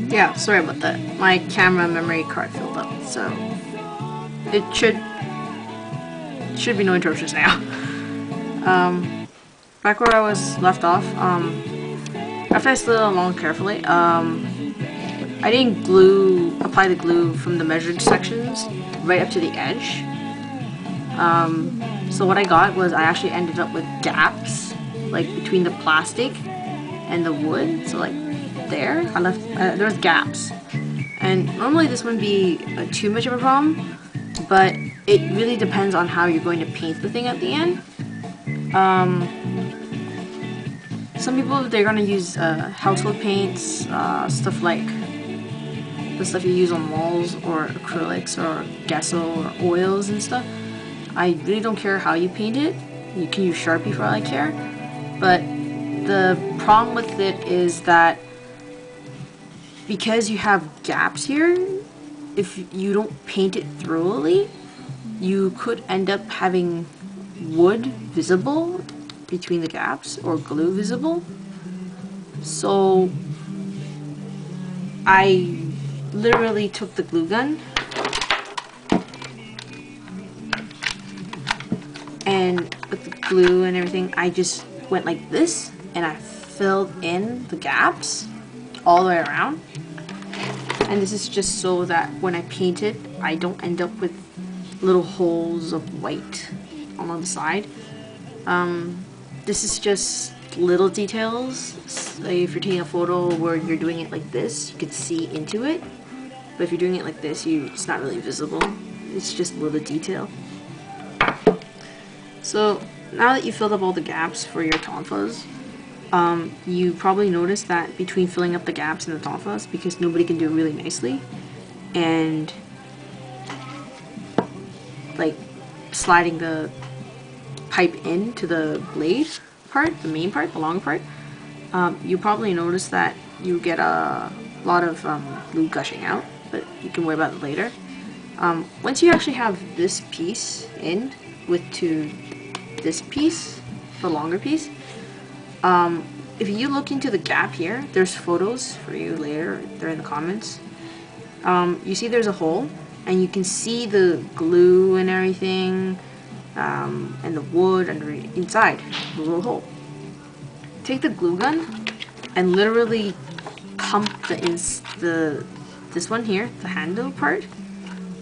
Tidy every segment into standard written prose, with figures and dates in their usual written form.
Yeah, sorry about that. My camera memory card filled up, so it should be no interruptions now. Back where I was left off, after I slid it along carefully, I didn't apply the glue from the measured sections right up to the edge. So what I got was I actually ended up with gaps, like between the plastic and the wood. So like there was gaps, and normally this wouldn't be too much of a problem, but it really depends on how you're going to paint the thing at the end. Some people, they're gonna use household paints, stuff like the stuff you use on walls, or acrylics, or gesso, or oils and stuff. I really don't care how you paint it. You can use Sharpie for all I care, but the problem with it is that because you have gaps here, if you don't paint it thoroughly, you could end up having wood visible between the gaps, or glue visible. So I literally took the glue gun and with the glue and everything, I just went like this and I filled in the gaps all the way around. And this is just so that when I paint it, I don't end up with little holes of white on the side. This is just little details. So if you're taking a photo where you're doing it like this, you could see into it. But if you're doing it like this, it's not really visible. It's just a little detail. So now that you filled up all the gaps for your tonfas, you probably noticed that between filling up the gaps in the tonfas, because nobody can do it really nicely, and like sliding the pipe into the blade part, the main part, the long part, you probably notice that you get a lot of glue gushing out, but you can worry about it later. Once you actually have this piece in to this piece, the longer piece, if you look into the gap here, there's photos for you later, they're in the comments. You see there's a hole, and you can see the glue and everything, and the wood inside the little hole. Take the glue gun and literally pump this one here, the handle part,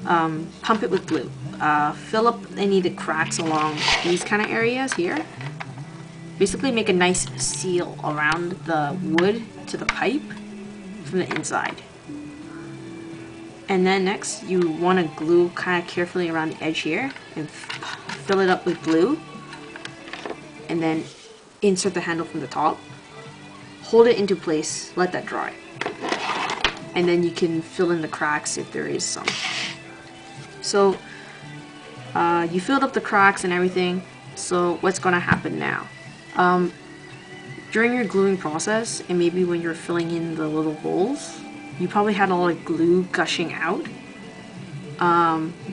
pump it with glue. Fill up any of the cracks along these kind of areas here. Basically make a nice seal around the wood to the pipe from the inside. And then next you want to glue kind of carefully around the edge here and fill it up with glue, and then insert the handle from the top, hold it into place, let that dry, and then you can fill in the cracks if there is some. So you filled up the cracks and everything, so what's going to happen now? During your gluing process, and maybe when you're filling in the little holes, you probably had a lot of glue gushing out.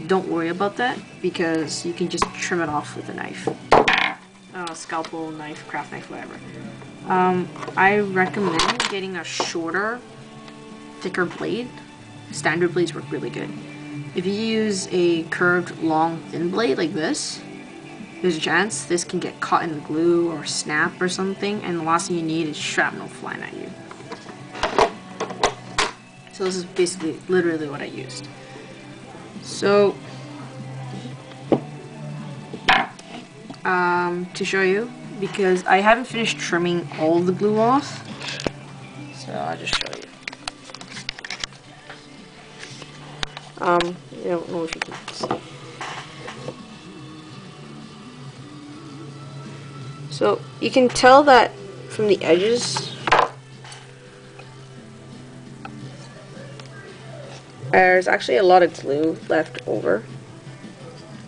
Don't worry about that, because you can just trim it off with a knife. Scalpel, knife, craft knife, whatever. I recommend getting a shorter, thicker blade. Standard blades work really good. If you use a curved, long, thin blade like this, there's a chance this can get caught in the glue or snap or something, and the last thing you need is shrapnel flying at you. So this is basically literally what I used. So to show you, because I haven't finished trimming all the glue off, so I'll just show you. I don't know if you can see. So you can tell that from the edges, there's actually a lot of glue left over,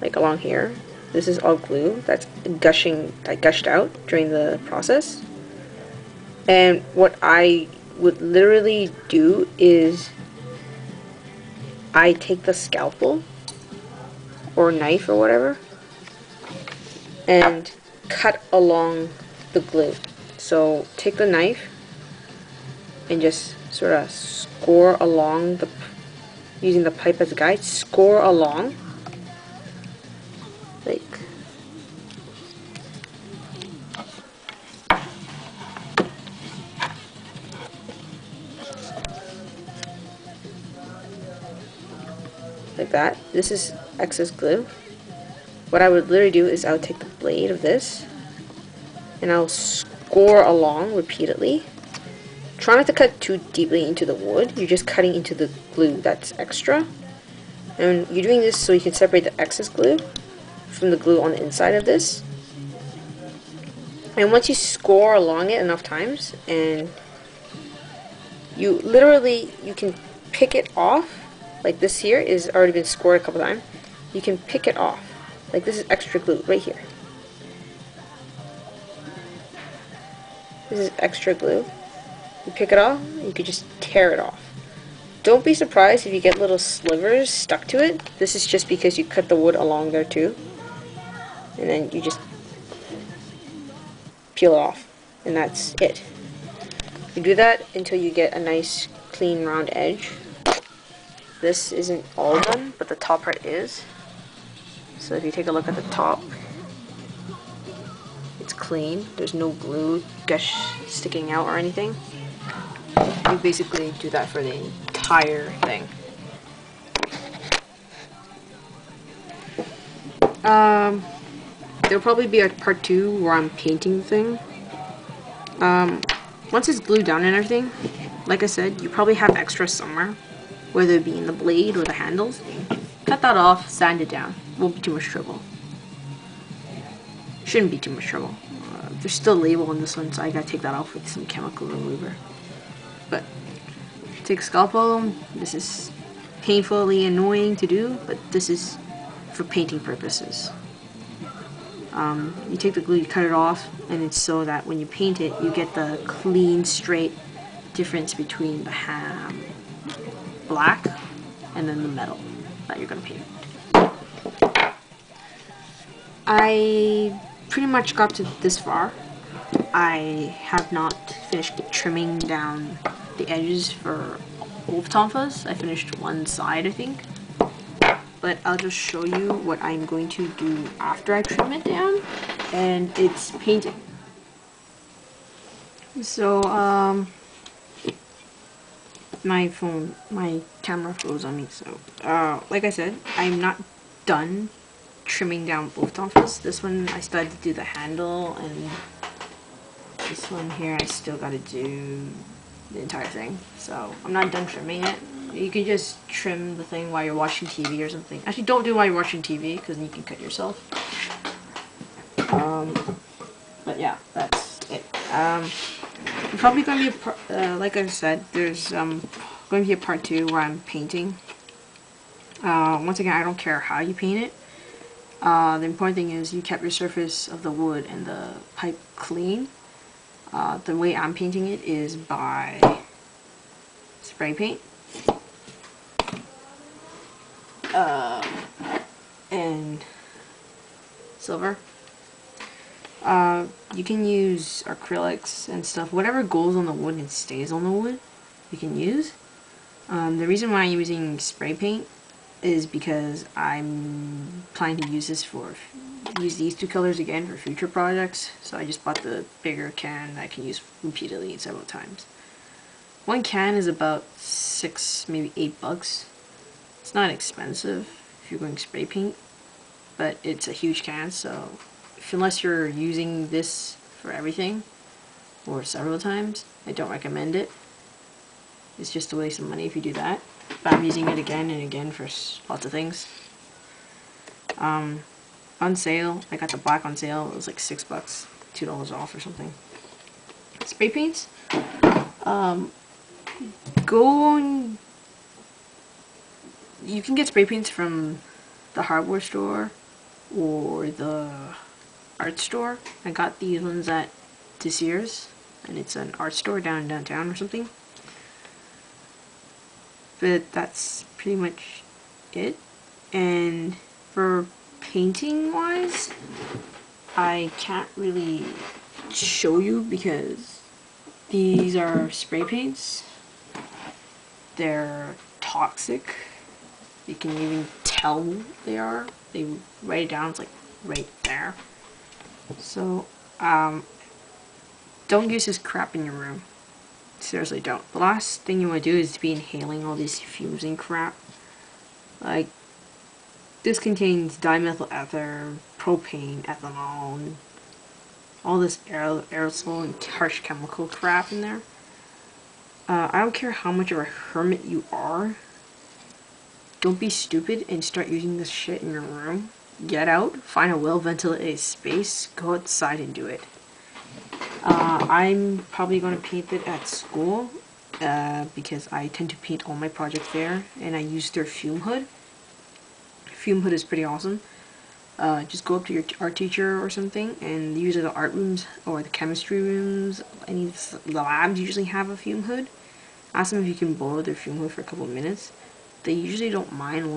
like along here. This is all glue that's gushed out during the process. And what I would literally do is I take the scalpel or knife or whatever and cut along the glue. So take the knife and just sort of score along the, using the pipe as a guide, score along, like that. This is excess glue. What I would literally do is I would take the blade of this and I'll score along repeatedly. Try not to cut too deeply into the wood. You're just cutting into the glue that's extra. And you're doing this so you can separate the excess glue from the glue on the inside of this. And once you score along it enough times, and you can pick it off. Like this here is already been scored a couple times. You can pick it off. Like this is extra glue right here. This is extra glue. You pick it off, you could just tear it off. Don't be surprised if you get little slivers stuck to it. This is just because you cut the wood along there too. And then you just peel it off. And that's it. You do that until you get a nice clean round edge. This isn't all done, but the top part is. So if you take a look at the top, it's clean. There's no glue gush sticking out or anything. You basically do that for the entire thing. There'll probably be a part 2 where I'm painting the thing. Once it's glued down and everything, like I said, you probably have extra somewhere, whether it be in the blade or the handles. Cut that off, sand it down. Won't be too much trouble. Shouldn't be too much trouble. There's still a label on this one, so I gotta take that off with some chemical remover. But take a scalpel. This is painfully annoying to do, but this is for painting purposes. You take the glue, you cut it off, and it's so that when you paint it, you get the clean, straight difference between the black and then the metal that you're gonna paint. I pretty much got to this far. I have not finished trimming down the edges for both tonfas. I finished one side, I think. But I'll just show you what I'm going to do after I trim it down. And it's painting. So, my camera froze on me. So, like I said, I'm not done trimming down both tonfas. This one I still had to do the handle, and this one here I still got to do the entire thing. So I'm not done trimming it. You can just trim the thing while you're watching TV or something. Actually, don't do it while you're watching TV because then you can cut yourself. But yeah, that's it. Probably going to be like I said, there's going to be a part 2 where I'm painting. Once again, I don't care how you paint it. The important thing is you kept your surface of the wood and the pipe clean. The way I'm painting it is by spray paint and silver. You can use acrylics and stuff. Whatever goes on the wood and stays on the wood, you can use. The reason why I'm using spray paint is because I'm planning to use these 2 colors again for future projects. So I just bought the bigger can that I can use repeatedly several times. One can is about $6, maybe $8. It's not expensive if you're going spray paint, but it's a huge can, so unless you're using this for everything or several times, I don't recommend it. It's just a waste of money if you do that. But I'm using it again and again for lots of things. On sale, I got the black on sale. It was like $6, $2 off or something. Spray paints. You can get spray paints from the hardware store or the art store. I got these ones at Sears, and it's an art store downtown or something. But that's pretty much it. And for painting wise, I can't really show you because these are spray paints. they're toxic. You can even tell they are. They write it down, it's like right there. So, don't use this crap in your room. Seriously, don't. The last thing you want to do is be inhaling all these fumes and crap. Like, this contains dimethyl ether, propane, ethanol, and all this aerosol and harsh chemical crap in there. I don't care how much of a hermit you are. Don't be stupid and start using this shit in your room. Get out, find a well-ventilated space, go outside and do it. I'm probably going to paint it at school because I tend to paint all my projects there, and I use their fume hood. Fume hood is pretty awesome. Just go up to your art teacher or something, and usually the art rooms or the chemistry rooms, any of the labs usually have a fume hood. Ask them if you can borrow their fume hood for a couple of minutes. They usually don't mind